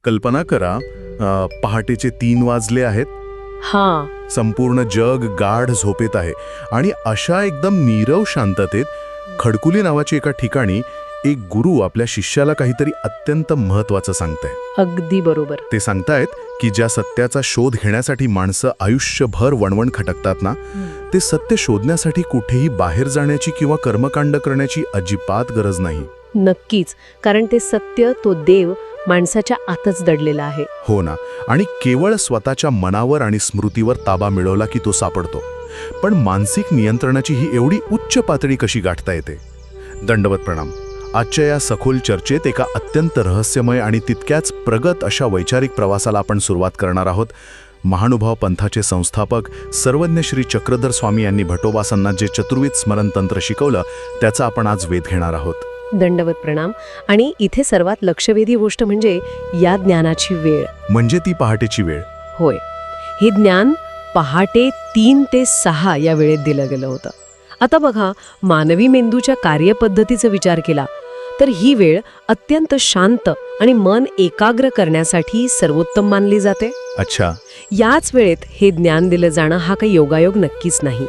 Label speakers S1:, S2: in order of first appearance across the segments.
S1: कल्पना करा, पहाटेचे 3 वाजले आहेत.
S2: हां.
S1: संपूर्ण जग गाढ झोपेत आहे आणि अशा एकदम नीरव शांततेत खडकुली नावाच्या एका ठिकाणी एक गुरु आपल्या शिष्याला काहीतरी अत्यंत महत्वाचं सांगताय.
S2: अगदी बरोबर.
S1: ते सांगतायत की ज्या सत्याचा शोध घेण्यासाठी माणसं आयुष्यभर वणवण खटकतात ना, ते सत्य शोधण्यासाठी कुठेही बाहेर जाण्याची किंवा कर्मकांड करण्याची अजिबात गरज नाही.
S2: नक्कीच, कारण ते सत्य, तो देव माणसाच्या आतच दडलेला आहे.
S1: हो ना. आणि केवळ स्वतःच्या मनावर आणि स्मृतीवर ताबा मिळवला की तो सापडतो. पण मानसिक नियंत्रणाची ही एवढी उच्च पातळी कशी गाठता येते? दंडवत प्रणाम. आजच्या या सखोल चर्चेत एका अत्यंत रहस्यमय आणि तितक्याच प्रगत अशा वैचारिक प्रवासाला आपण सुरुवात करणार आहोत. महानुभाव पंथाचे संस्थापक सर्वज्ञ श्री चक्रधर स्वामी यांनी भटोबासांना जे चतुर्विध स्मरण तंत्र शिकवलं, त्याचा आपण आज वेध घेणार आहोत.
S2: दंडवत प्रणाम. आणि इथे सर्वात लक्षवेधी गोष्ट म्हणजे या ज्ञानाची वेळ.
S1: म्हणजे ती पहाटेची वेळ.
S2: होय, हे ज्ञान पहाटे 3 ते 6 या वेळेत दिलं गेलं होतं. आता बघा, मानवी मेंदूच्या कार्यपद्धतीचा विचार केला तर ही वेळ अत्यंत शांत आणि मन एकाग्र करण्यासाठी सर्वोत्तम मानली जाते.
S1: अच्छा.
S2: याच वेळेत हे ज्ञान दिलं जाणं हा काही योगायोग नक्कीच नाही.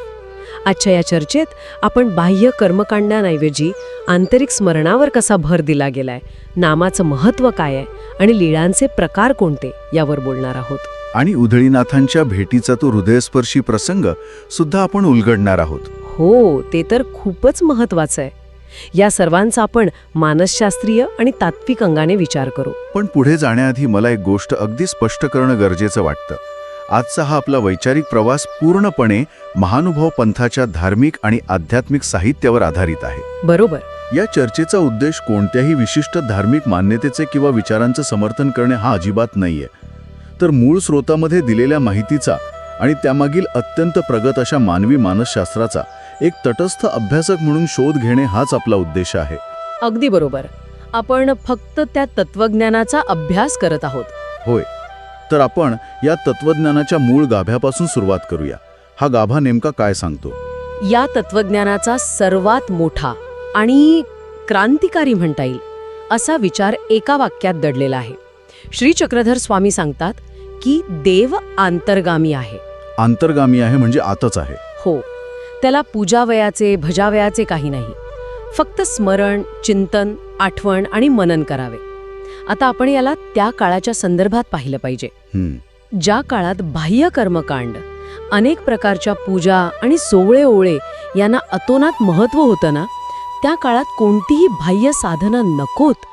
S2: आजच्या या चर्चेत आपण बाह्य कर्मकांडांऐवजी आंतरिक स्मरणावर कसा भर दिला गेलाय, नामाचं महत्त्व काय आहे आणि लीळांचे प्रकार कोणते यावर बोलणार आहोत.
S3: आणि उधळीनाथांच्या भेटीचा तो हृदयस्पर्शी प्रसंग सुद्धा आपण उलगडणार आहोत.
S2: हो, ते तर खूपच महत्त्वाचं आहे. या सर्वांचा आपण मानसशास्त्रीय आणि तात्विक अंगाने विचार करू.
S3: पण पुढे जाण्याआधी मला एक गोष्ट अगदी स्पष्ट करणं गरजेचं वाटतं. आजचा हा आपला वैचारिक प्रवास पूर्णपणे महानुभाव पंथाच्या धार्मिक आणि आध्यात्मिक साहित्यावर आधारित आहे.
S2: बरोबर.
S3: या चर्चेचा उद्देश कोणत्याही विशिष्ट धार्मिक मान्यतेचे किंवा विचारांचं समर्थन करणे हा अजिबात नाहीये, तर मूळ स्रोतामध्ये दिलेल्या माहितीचा आणि त्यामागील अत्यंत प्रगत अशा मानवी मानसशास्त्राचा एक तटस्थ अभ्यासक म्हणून शोध घेणे हाच आपला उद्देश आहे.
S2: अगदी बरोबर. आपण फक्त त्या तत्वज्ञानाचा अभ्यास करत आहोत.
S3: होय. तर आपण या तत्वज्ञानाच्या मूळ गाभ्यापासून सुरुवात करूया. हा गाभा नेमका काय सांगतो?
S2: या तत्वज्ञानाचा सर्वात मोठा आणि क्रांतिकारी म्हणता येईल असा विचार एका वाक्यात दडलेला आहे. श्री चक्रधर स्वामी सांगतात की देव आंतरगामी आहे.
S3: आंतरगामी आहे म्हणजे आतच आहे.
S2: हो, त्याला पूजावयाचे भजावयाचे काही नाही. फक्त स्मरण, चिंतन, आठवण आणि मनन करावे. आता आपण याला त्या काळाच्या संदर्भात पाहिलं पाहिजे. ज्या काळात बाह्य कर्मकांड, अनेक प्रकारच्या पूजा आणि सोवळे ओळे यांना अतोनात महत्त्व होतं ना, त्या काळात कोणतीही बाह्य साधनं नकोत.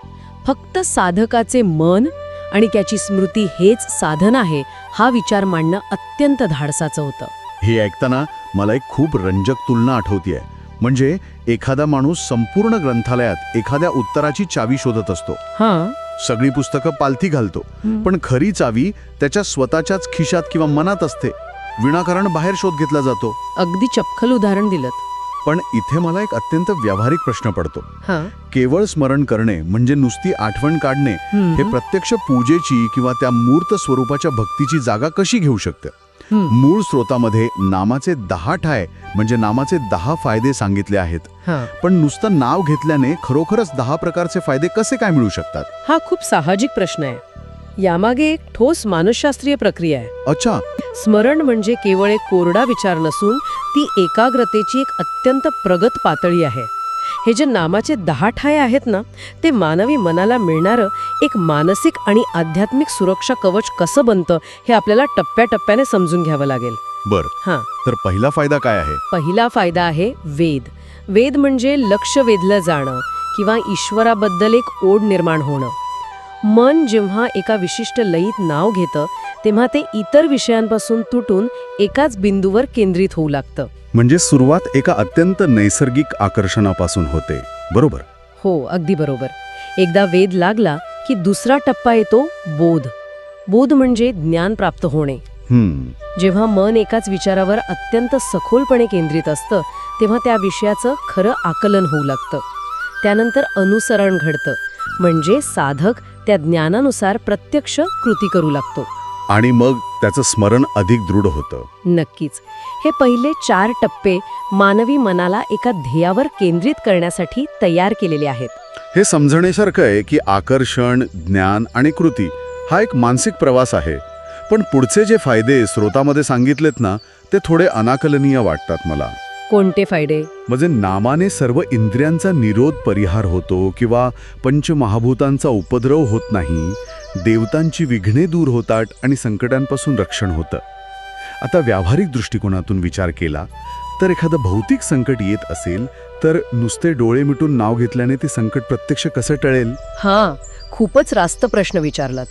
S2: फक्त साधकाचे मन आणि त्याची स्मृती हेच साधन आहे, हा विचार मांडणं अत्यंत धाडसाचं होतं.
S3: हे ऐकताना मला एक खूप रंजक तुलना आठवतीये. म्हणजे एखादा माणूस संपूर्ण ग्रंथालयात एखाद्या उत्तराची चावी शोधत असतो. सगळी पुस्तकं पालथी घालतो, पण खरी चावी त्याच्या स्वतःच्याच खिशात किंवा मनात असते. विनाकारण बाहेर शोध घेतला जातो.
S2: अगदी चपखल उदाहरण दिलं.
S3: पण इथे मला एक अत्यंत व्यावहारिक प्रश्न पडतो. केवळ स्मरण करणे म्हणजे नुसती आठवण काढणे हे प्रत्यक्ष पूजेची किंवा त्या मूर्त स्वरूपाच्या भक्तीची जागा कशी घेऊ शकते? मूळ स्रोतामध्ये नामाचे 10 ठाय म्हणजे नामाचे 10 फायदे सांगितले आहेत. पण नुसतं नाव घेतल्याने खरोखरच 10 प्रकारचे फायदे कसे काय मिळू शकतात?
S2: हा खूप साहजिक प्रश्न आहे. यामागे एक ठोस मानसशास्त्रीय प्रक्रिया आहे.
S3: अच्छा.
S2: स्मरण म्हणजे केवळ एक कोरडा विचार नसून ती एकाग्रतेची एक अत्यंत प्रगत पातळी आहे. हे जे नामाचे 10 ठाय आहेत ना, ते मानवी मनाला मिळणारं एक मानसिक आणि आध्यात्मिक सुरक्षा कवच कसं बनतं हे आपल्याला टप्प्याटप्प्याने समजून घ्यावं लागेल.
S3: बरं. तर पहिला फायदा काय आहे?
S2: पहिला फायदा आहे वेद. वेद म्हणजे लक्ष वेधलं जाणं किंवा ईश्वराबद्दल एक ओढ निर्माण होणं. मन जेव्हा एका विशिष्ट लयीत नाव घेतं तेव्हा ते इतर विषयांपासून तुटून एकाच बिंदूवर केंद्रित होऊ लागतं.
S3: म्हणजे सुरुवात एका अत्यंत नैसर्गिक आकर्षणापासून होते. बरोबर?
S2: हो, अगदी बरोबर. एकदा वेध लागला की दुसरा टप्पा येतो बोध. बोध म्हणजे ज्ञान प्राप्त होणे. जेव्हा मन एकाच विचारावर अत्यंत सखोलपणे केंद्रित असतं तेव्हा त्या विषयाचं खरं आकलन होऊ लागतं. त्यानंतर अनुसरण घडतं, म्हणजे साधक त्या ज्ञानानुसार प्रत्यक्ष कृती करू लागतो.
S3: आणि मग त्याचं स्मरण अधिक दृढ होतं.
S2: नक्कीच. हे पहिले 4 टप्पे मानवी मनाला एका ध्येयावर केंद्रित करण्यासाठी तयार केलेले आहेत.
S3: हे समजण्यासारखं आहे की आकर्षण, ज्ञान आणि कृती हा एक मानसिक प्रवास आहे. पण पुढचे जे फायदे स्रोतामध्ये सांगितलेत ना, ते थोडे अनाकलनीय वाटतात मला.
S2: कोणते फायदे?
S3: म्हणजे नामाने सर्व इंद्रियांचा निरोध परिहार होतो किंवा पंचमहाभूतांचा उपद्रव होत नाही, देवतांची विघ्ने दूर होतात आणि संकटांपासून रक्षण होतं. आता व्यावहारिक दृष्टिकोनातून विचार केला तर एखादं भौतिक संकट येत असेल तर नुसते डोळे मिटून नाव घेतल्याने ते संकट प्रत्यक्ष कसं टळेल?
S2: हां, खूपच रास्त प्रश्न विचारलात.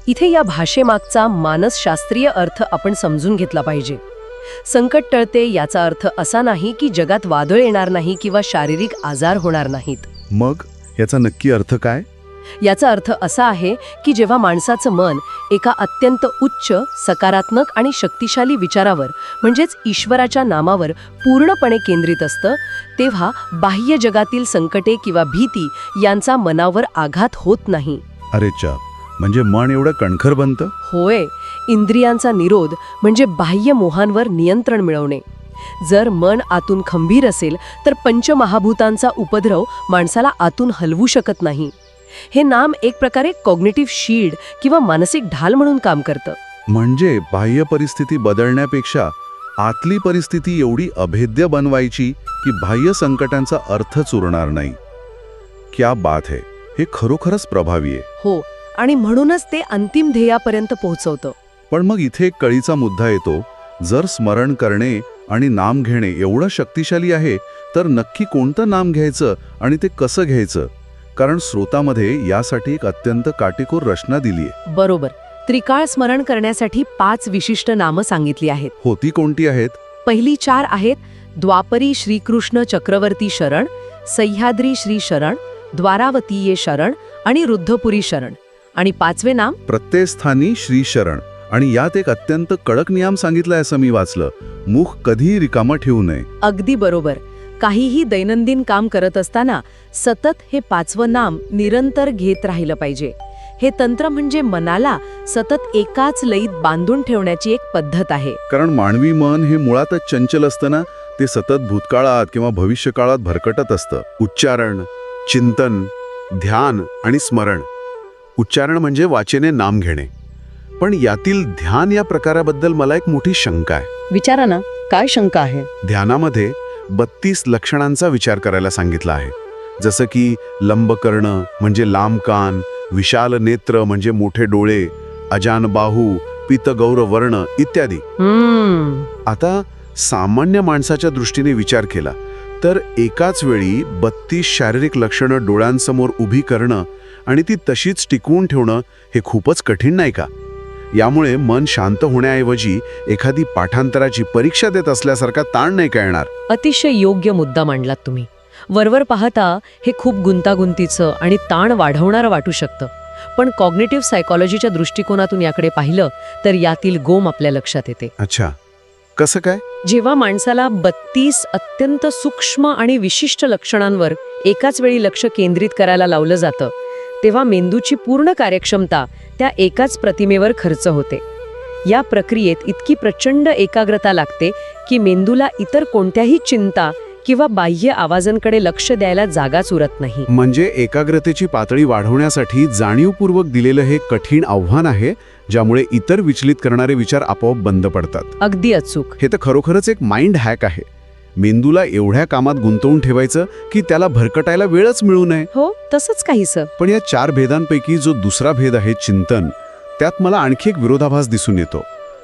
S2: इथे या भाषेमागचा मानसशास्त्रीय अर्थ आपण समजून घेतला पाहिजे. संकट टळते याचा अर्थ असा नाही की जगात वादळ येणार नाही किंवा शारीरिक आजार होणार नाहीत.
S3: मग याचा नक्की अर्थ काय?
S2: याचा अर्थ असा आहे की जेव्हा माणसाचं मन एका अत्यंत उच्च, सकारात्मक आणि शक्तिशाली विचारावर म्हणजेच ईश्वराच्या नामावर पूर्णपणे केंद्रित असतं, तेव्हा बाह्य जगातील संकटे किंवा भीती यांचा मनावर आघात होत नाही.
S3: अरेच्या, म्हणजे मन एवढं कणखर बनतं?
S2: होय, इंद्रियांचा निरोध म्हणजे बाह्य मोहांवर नियंत्रण मिळवणे. जर मन आतून खंबीर असेल तर पंचमहाभूतांचा उपद्रव माणसाला आतून हलवू शकत नाही. हे नाम एक प्रकारे कॉग्निटिव्ह शील्ड किंवा मानसिक ढाल म्हणून काम करतं.
S3: म्हणजे बाह्य परिस्थिती बदलण्यापेक्षा आतली परिस्थिती एवढी अभेद्य बनवायची की बाह्य संकटांचा अर्थच उरणार नाही. क्या बात है, हे खरोखरच प्रभावी आहे.
S2: हो, आणि म्हणूनच ते अंतिम ध्येयापर्यंत पोहोचवतं.
S3: पण मग इथे एक कळीचा मुद्दा येतो. जर स्मरण करणे आणि नाम घेणे एवढं शक्तिशाली आहे तर नक्की कोणतं नाम घ्यायचं आणि ते कसं घ्यायचं? कारण स्रोतामध्ये यासाठी एक अत्यंत काटेकोर रचना दिलीये.
S2: बरोबर. त्रिकाळ स्मरण करण्यासाठी 5 विशिष्ट नामं सांगितली आहेत.
S3: होती कोणती आहेत?
S2: पहिली 4 आहेत द्वापरी श्रीकृष्ण चक्रवर्ती शरण, सह्याद्री श्री शरण, द्वारावतीये शरण आणि रुद्धपुरी शरण. आणि 5वे नाम
S3: प्रत्ययस्थानी श्री शरण. आणि यात एक अत्यंत कडक नियम सांगितलाय असं मी वाचलं. मुख कधीही रिकामं ठेवू नये.
S2: अगदी बरोबर. काहीही दैनंदिन काम करत असताना सतत हे 5वं नाम निरंतर घेत राहिलं पाहिजे. हे तंत्र म्हणजे मनाला सतत एकाच लयीत बांधून ठेवण्याची एक पद्धत आहे.
S3: कारण मानवी मन हे मुळातच चंचल असतं ना, ते सतत भूतकाळात किंवा भविष्यकाळात भरकटत असतं.
S1: उच्चारण, चिंतन, ध्यान आणि स्मरण. उच्चारण म्हणजे वाचेने नाम घेणे. पण यातील ध्यान या प्रकाराबद्दल मला एक मोठी शंका आहे.
S2: विचारा ना, काय शंका आहे?
S1: ध्यानामध्ये 32 लक्षणांचा विचार करायला सांगितला आहे. जसं की लंब कर्ण म्हणजे लांब कान, विशाल नेत्र म्हणजे मोठे डोळे, अजान बाहू, पीतगौर वर्ण इत्यादी. आता सामान्य माणसाच्या दृष्टीने विचार केला तर एकाच वेळी 32 शारीरिक लक्षणं डोळ्यांसमोर उभी करणं आणि ती तशीच टिकवून ठेवणं हे खूपच कठीण नाही का? यामुळे मन शांत होण्याऐवजी एखादी पाठांतराची परीक्षा देत असल्यासारखा ताण नाही का येणार?
S2: अतिशय योग्य मुद्दा मांडलात तुम्ही. वरवर पाहता हे खूप गुंतागुंतीचं आणि ताण वाढवणारं वाटू शकतं. पण कॉग्निटिव्ह सायकॉलॉजीच्या दृष्टिकोनातून याकडे पाहिलं तर यातील गोम आपल्या लक्षात येते.
S1: अच्छा, कसं काय?
S2: जेव्हा माणसाला 32 अत्यंत सूक्ष्म आणि विशिष्ट लक्षणांवर एकाच वेळी लक्ष केंद्रित करायला लावलं जातं, तेव्हा मेंदूची पूर्ण कार्यक्षमता त्या एकाच प्रतिमेवर खर्च होते. या प्रक्रियेत इतकी प्रचंड एकाग्रता लागते की मेंदूला इतर कोणत्याही चिंता किंवा बाह्य आवाजांकडे लक्ष द्यायला जागाच उरत नाही.
S1: म्हणजे एकाग्रतेची पातळी वाढवण्यासाठी जाणीवपूर्वक दिलेलं हे कठीण आव्हान आहे, ज्यामुळे इतर विचलित करणारे विचार आपोआप बंद पडतात.
S2: अगदी अचूक.
S1: हे तर खरोखरच एक माइंड हॅक आहे. मेंदूला एवढ्या कामात गुंतवून ठेवायचं की त्याला भरकटायला वेळच मिळू नये.
S2: हो, तसंच काहीसं.
S1: पण या 4 भेदांपैकी जो दुसरा भेद आहे चिंतन, त्यात मला आणखी एक विरोधाभास दिसून येतो.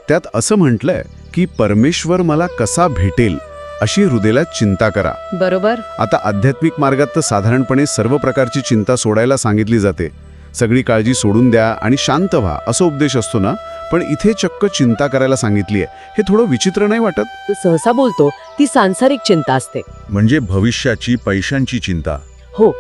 S1: त्यात असं म्हटलंय की परमेश्वर मला कसा भेटेल अशी हृदयाला चिंता करा.
S2: बरोबर.
S1: आता आध्यात्मिक मार्गात तर साधारणपणे सर्व प्रकारची चिंता सोडायला सांगितली जाते. सगळी काळजी सोडून द्या आणि शांत व्हा असा उपदेश असतो ना, पण इथे चक्क चिंता करायला सांगितली आहे. हे थोडं विचित्र नाही वाटत?
S2: तू सहसा बोलतो ती सांसारिक चिंता असते.
S3: म्हणजे भविष्याची, पैशांची चिंता.
S2: हो,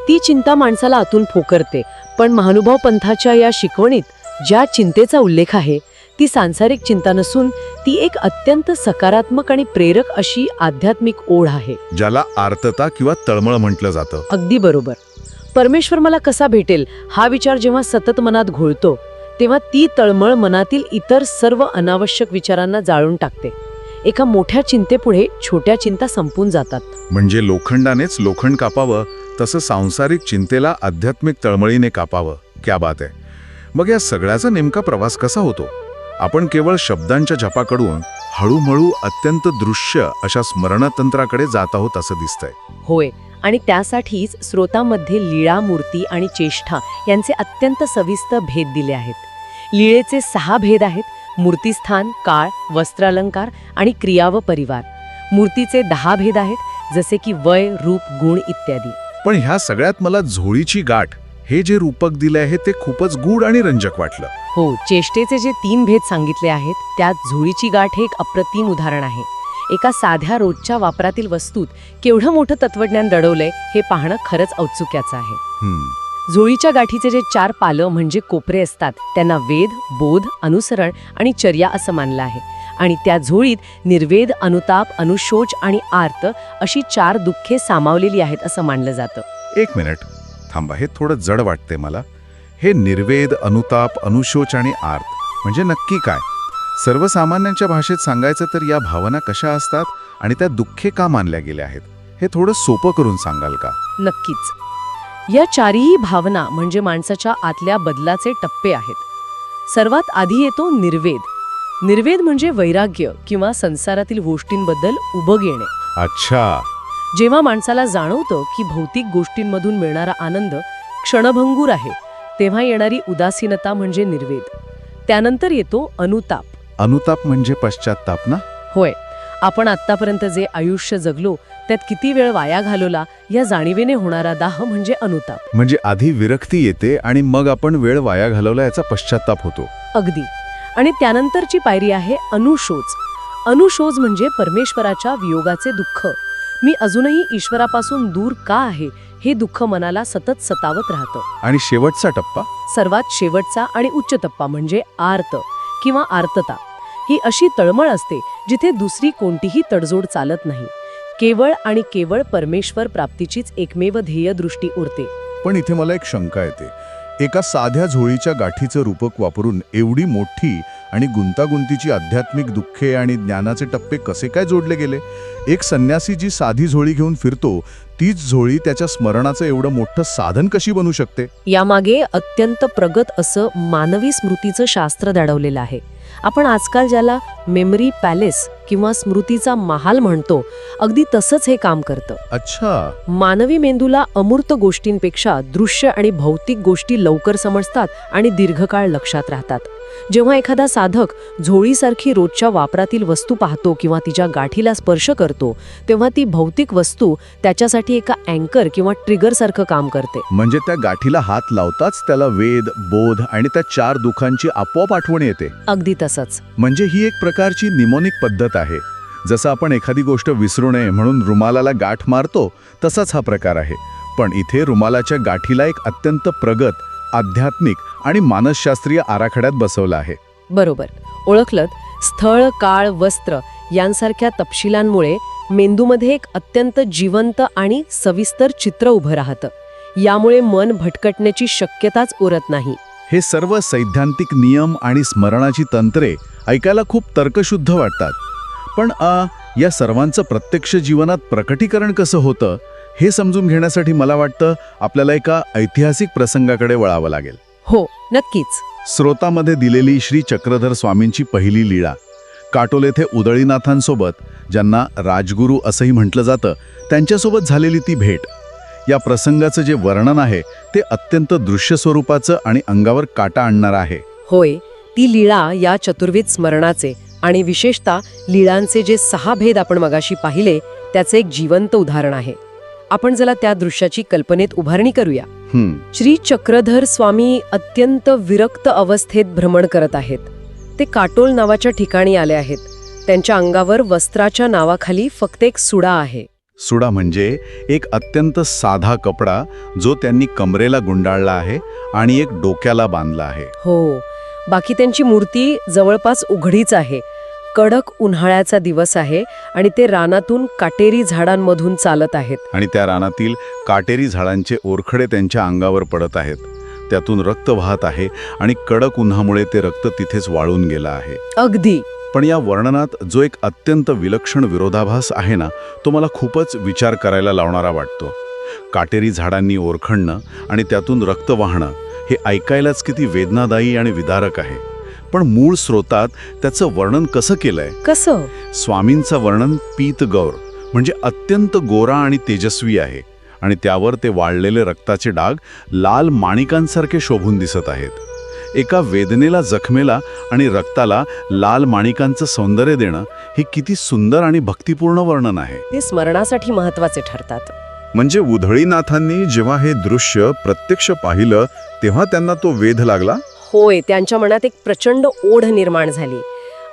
S2: ती चिंता माणसाला आतून पोखरते. पण महानुभाव पंथाच्या या शिकवणीत ज्या चिंतेचा उल्लेख आहे ती सांसारिक चिंता नसून ती एक अत्यंत सकारात्मक आणि प्रेरक अशी आध्यात्मिक ओढ आहे,
S3: ज्याला आर्तता किंवा तळमळ म्हटलं जातं.
S2: अगदी बरोबर. परमेश्वर मला कसा भेटेल हा विचार जेव्हा सतत मनात घोळतो तेव्हा ती तळमळ मनातील इतर सर्व अनावश्यक विचारांना जाळून टाकते. एका मोठ्या चिंतेपुढे छोट्या चिंता संपून जातात.
S3: म्हणजे लोखंडानेच लोखंड कापावं तसं सांसारिक चिंतेला आध्यात्मिक तळमळीने कापावं. क्या बात आहे. मग या सगळ्याचा नेमका प्रवास कसा होतो? आपण केवळ शब्दांच्या जपाकडून हळूहळू अत्यंत दृश्य अशा स्मरणतंत्राकडे जात आहोत असं दिसतंय.
S2: होय, आणि त्यासाठीच स्रोतामध्ये लीळा, मूर्ती आणि चेष्टा यांचे अत्यंत सविस्तर भेद दिले आहेत. लीळेचे 6 भेद आहेत: मूर्तिस्थान, काळ, वस्त्रालंकार आणि क्रिया व परिवार. मूर्तीचे 10 भेद आहेत, जसे की वय, रूप, गुण इत्यादी.
S3: पण ह्या सगळ्यात मला झोळीची गाठ हे जे रूपक दिले आहे ते खूपच गूढ आणि रंजक वाटलं.
S2: हो, चेष्टेचे जे 3 भेद सांगितले आहेत त्यात झोळीची गाठ हे एक अप्रतिम उदाहरण आहे. एका साध्या रोजच्या वापरातील वस्तूत केवढं मोठं तत्वज्ञान दडवलंय हे पाहणं खरंच औत्सुक्याचं आहे. झोळीच्या गाठीचे जे 4 पालं म्हणजे कोपरे असतात त्यांना वेद, बोध, अनुसरण आणि चर्या असं मानलं आहे. आणि त्या झोळीत निर्वेद, अनुताप, अनुशोच आणि आर्त अशी 4 दुःखे सामावलेली आहेत असं मानलं जातं.
S3: एक मिनिट थांबा, हे थोडं जड वाटते मला. हे निर्वेद, अनुताप, अनुशोच आणि आर्त म्हणजे नक्की काय? सर्वसामान्यांच्या भाषेत सांगायचं तर या भावना कशा असतात आणि त्या दुःखे का मानल्या गेल्या आहेत हे थोडं सोपं करून सांगाल का?
S2: नक्कीच. या 4ही भावना म्हणजे माणसाच्या आतल्या बदलाचे टप्पे आहेत. सर्वात आधी येतो निर्वेद. निर्वेद म्हणजे वैराग्य किंवा संसारातील गोष्टींबद्दल उभं येणे.
S3: अच्छा.
S2: जेव्हा माणसाला जाणवतं की भौतिक गोष्टींमधून मिळणारा आनंद क्षणभंगूर आहे, तेव्हा येणारी उदासीनता म्हणजे निर्वेद. त्यानंतर येतो अनुताप.
S3: अनुताप म्हणजे पश्चात्ताप ना?
S2: होय, आपण आत्तापर्यंत जे आयुष्य जगलो त्यात किती वेळ वाया घालवला या जाणीवेने होणारा दाह म्हणजे अनुताप.
S3: म्हणजे आधी विरक्ती येते आणि मग आपण वेळ वाया घालवला याचा पश्चात्ताप होतो.
S2: अगदी. आणि त्यानंतरची पायरी आहे अनुशोच. अनुशोच म्हणजे परमेश्वराच्या वियोगाचे दुःख. मी अजूनही ईश्वरापासून दूर का आहे हे दुःख मनाला सतत सतावत राहतं.
S3: आणि शेवटचा टप्पा?
S2: सर्वात शेवटचा आणि उच्च टप्पा म्हणजे आर्त किंवा आर्तता. ही अशी तळमळ असते जिथे दुसरी कोणतीही तडजोड चालत नाही. केवळ आणि केवळ परमेश्वर प्राप्तीचीच एकमेव ध्येय दृष्टी उरते.
S3: पण इथे मला एक शंका येते. एका साध्या झोळीच्या गाठीचं रूपक वापरून एवढी मोठी आणि गुंतागुंतीची आध्यात्मिक दुःखे आणि ज्ञानाचे टप्पे कसे काय जोडले गेले? एक संन्यासी जी साधी झोळी घेऊन फिरतो तीच झोळी त्याच्या स्मरणाचं एवढं मोठं साधन कशी बनू शकते?
S2: यामागे अत्यंत प्रगत असं मानवी स्मृतीचं शास्त्र दडवलेलं आहे. आपण आजकाल ज्याला मेमरी पॅलेस किंवा स्मृतीचा महाल म्हणतो, अगदी तसंच हे काम करतं.
S3: अच्छा.
S2: मानवी मेंदूला अमूर्त गोष्टींपेक्षा दृश्य आणि भौतिक गोष्टी लवकर समजतात आणि दीर्घकाळ लक्षात राहतात. जेव्हा एखादा साधक झोळीसारखी रोजच्या वापरातील वस्तू पाहतो किंवा तिच्या गाठीला स्पर्श करतो, तेव्हा ती भौतिक वस्तू त्याच्यासाठी एका अँकर किंवा ट्रिगरसारखं काम करते.
S3: म्हणजे त्या गाठीला हात लावताच त्याला वेद, बोध आणि त्या 4 दुःखांची आपोआप आठवण येते.
S2: अगदी तसंच.
S3: म्हणजे ही एक प्रकारची निमोनिक पद्धत आहे. जसं आपण एखादी गोष्ट विसरू नये म्हणून रुमालाला गाठ मारतो, तसाच हा प्रकार आहे. पण इथे रुमालाच्या गाठीला एक अत्यंत प्रगत, आध्यात्मिक आणि मानसशास्त्रीय आराखड्यात बसवला आहे.
S2: बरोबर ओळखलत. स्थळ, काळ, वस्त्र यांसारख्या तपशिलांमुळे मेंदूमध्ये एक अत्यंत जिवंत आणि सविस्तर चित्र उभं राहतं. यामुळे मन भटकटण्याची शक्यताच उरत नाही.
S3: हे सर्व सैद्धांतिक नियम आणि स्मरणाची तंत्रे ऐकायला खूप तर्कशुद्ध वाटतात. पण या सर्वांचं प्रत्यक्ष जीवनात प्रकटीकरण कसं होतं हे समजून घेण्यासाठी मला वाटतं आपल्याला एका ऐतिहासिक प्रसंगाकडे वळावं लागेल.
S2: हो, नक्कीच.
S3: स्रोतामध्ये दिलेली श्री चक्रधर स्वामींची पहिली लीळा, काटोल येथे उदळीनाथांसोबत, ज्यांना राजगुरू असंही म्हटलं जातं, त्यांच्यासोबत झालेली ती भेट. या प्रसंगाचं जे वर्णन आहे ते अत्यंत दृश्य स्वरूपाचं आणि अंगावर काटा आणणारं आहे.
S2: होय, ती लीळा या चतुर्वेद स्मरणाचे आणि विशेषतः लीळांचे जे 6 भेद आपण मगाशी पाहिले त्याचे एक जिवंत उदाहरण आहे. आपण जरा त्या दृश्याची कल्पनेत उभारणी करूया. श्री चक्रधर स्वामी अत्यंत विरक्त अवस्थेत भ्रमण करत आहेत. ते काटोल नावाच्या ठिकाणी आले आहेत. त्यांच्या अंगावर वस्त्राच्या नावाखाली फक्त एक सुडा आहे.
S3: सुडा म्हणजे एक अत्यंत साधा कपडा जो त्यांनी कमरेला गुंडाळला आहे आणि एक डोक्याला बांधला आहे.
S2: हो, बाकी त्यांची मूर्ती जवळपास उघडीच आहे. कडक उन्हाळ्याचा दिवस आहे आणि ते रानातून काटेरी झाडांमधून चालत आहेत.
S3: आणि त्या रानातील काटेरी झाडांचे ओरखडे त्यांच्या अंगावर पडत आहेत. त्यातून रक्त वाहत आहे आणि कडक उन्हामुळे ते रक्त तिथेच वाळून गेलं आहे.
S2: अगदी.
S3: पण या वर्णनात जो एक अत्यंत विलक्षण विरोधाभास आहे ना, तो मला खूपच विचार करायला लावणारा वाटतो. काटेरी झाडांनी ओरखडणं आणि त्यातून रक्त वाहणं
S1: हे ऐकायलाच किती वेदनादायी आणि विदारक आहे. पण मूळ स्रोतात त्याचं वर्णन कसं केलंय?
S2: कसं?
S1: स्वामींचं वर्णन पीत गौर म्हणजे अत्यंत गोरा आणि तेजस्वी आहे आणि त्यावर ते वाळलेले रक्ताचे डाग लाल माणिकांसारखे शोभून दिसत आहेत. एका वेदनेला, जखमेला आणि रक्ताला लाल माणिकांचं सौंदर्य देणं हे किती सुंदर आणि भक्तिपूर्ण वर्णन आहे.
S2: ते स्मरणासाठी महत्वाचे ठरतात.
S3: म्हणजे उधळीनाथांनी जेव्हा हे दृश्य प्रत्यक्ष पाहिलं तेव्हा त्यांना तो वेध लागला.
S2: होय, त्यांच्या मनात एक प्रचंड ओढ निर्माण झाली.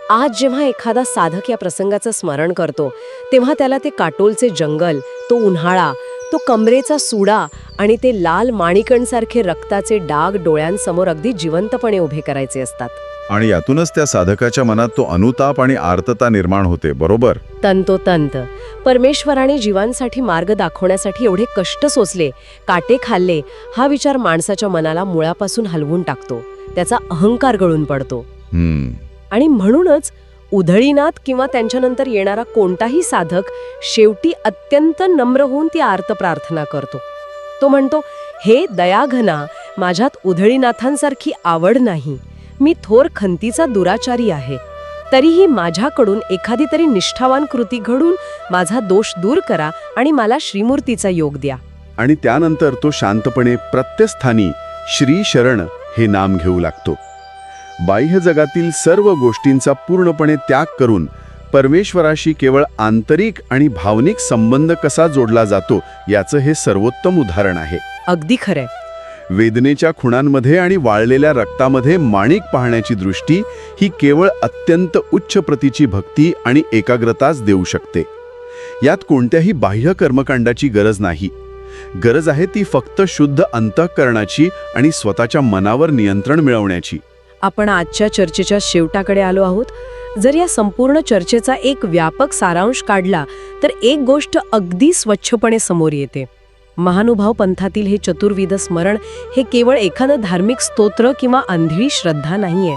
S2: आज जेव्हा एखादा साधक या प्रसंगाचं स्मरण करतो तेव्हा त्याला ते काटोलचे जंगल, तो उन्हाळा, तो कमरेचा सुडा आणि ते लाल माणिकांसारखे रक्ताचे डाग डोळ्यांसमोर अगदी जिवंतपणे उभे करायचे असतात.
S3: आणि यातूनच त्या साधकाच्या मनात तो अनुताप आणि आर्तता निर्माण होते. बरोबर.
S2: तंतोतंत परमेश्वराने जीवांसाठी मार्ग दाखवण्यासाठी एवढे कष्ट सोसले, काटे खाल्ले, हा विचार माणसाच्या मनाला मुळापासून हलवून टाकतो. त्याचा अहंकार गळून पडतो. आणि म्हणूनच उधळीनाथ किंवा त्यांच्यानंतर येणारा कोणताही साधक शेवटी अत्यंत नम्र होऊन ती आर्त प्रार्थना करतो. तो म्हणतो, हे दयाघना, माझ्यात उधळीनाथांसारखी आवड नाही. मी थोर खंतीचा दुराचारी आहे. तरीही माझ्याकडून एखादी तरी निष्ठावान कृती घडून माझा दोष दूर करा आणि मला श्रीमूर्तीचा योग द्या.
S3: आणि त्यानंतर तो शांतपणे प्रत्यस्थानी श्री शरण हे नाम घेऊ लागतो. बाह्य जगातील सर्व गोष्टींचा पूर्णपणे त्याग करून परमेश्वराशी केवळ आंतरिक आणि भावनिक संबंध कसा जोडला जातो याचं हे सर्वोत्तम उदाहरण आहे.
S2: अगदी खरंय.
S3: वेदनेच्या खुणांमध्ये आणि वाळलेल्या रक्तामध्ये माणिक पाहण्याची दृष्टी ही केवळ अत्यंत उच्च प्रतीची भक्ती आणि एकाग्रताच देऊ शकते. यात कोणत्याही बाह्य कर्मकांडाची गरज नाही. गरज आहे ती फक्त शुद्ध अंतःकरणाची आणि स्वतःच्या मनावर नियंत्रण मिळवण्याची.
S2: आपण आजच्या चर्चेच्या शेवटाकडे आलो आहोत. जर या संपूर्ण चर्चेचा एक व्यापक सारांश काढला तर एक गोष्ट अगदी स्वच्छपणे समोर येते. महानुभाव पंथातील हे चतुर्विध स्मरण हे केवळ एखादं धार्मिक स्तोत्र किंवा अंधळी श्रद्धा नाहीये.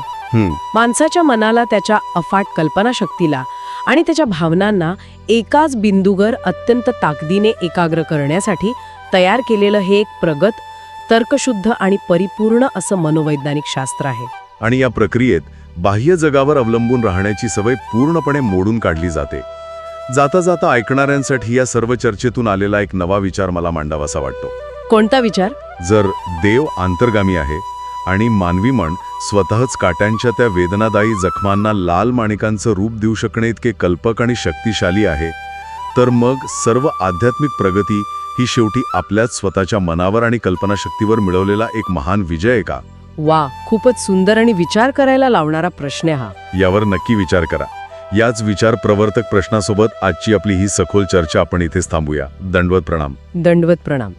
S2: माणसाच्या मनाला, त्याच्या अफाट कल्पनाशक्तीला आणि त्याच्या भावनांना एकाच बिंदूवर अत्यंत ताकदीने एकाग्र करण्यासाठी तयार केलेलं हे एक प्रगत, तर्कशुद्ध आणि परिपूर्ण असं मनोवैज्ञानिक शास्त्र आहे.
S3: आणि या प्रक्रियेत बाह्य जगावर अवलंबून राहण्याची सवय पूर्णपणे मोडून काढली जाते. जाता जाता ऐकणाऱ्यांसाठी या सर्व चर्चेतून आलेला एक नवा विचार मला मांडावासा वाटतो.
S2: कोणता विचार?
S3: जर देव अंतर्गामी आहे आणि मानवी मन स्वतःच काट्यांच्या त्या वेदनादायी जखमांना लाल माणिकांचं रूप देऊ शकणे इतके कल्पक आणि शक्तिशाली आहे, तर मग सर्व आध्यात्मिक प्रगती ही शेवटी आपल्याच स्वतःच्या मनावर आणि कल्पनाशक्तीवर मिळवलेला एक महान विजय आहे का?
S2: वा, खूपच सुंदर आणि विचार करायला लावणारा प्रश्न हा.
S3: यावर नक्की विचार करा. याच विचार प्रवर्तक प्रश्नासोबत आजची आपली ही सखोल चर्चा आपण इथेच थांबूया. दंडवत प्रणाम.
S2: दंडवत प्रणाम.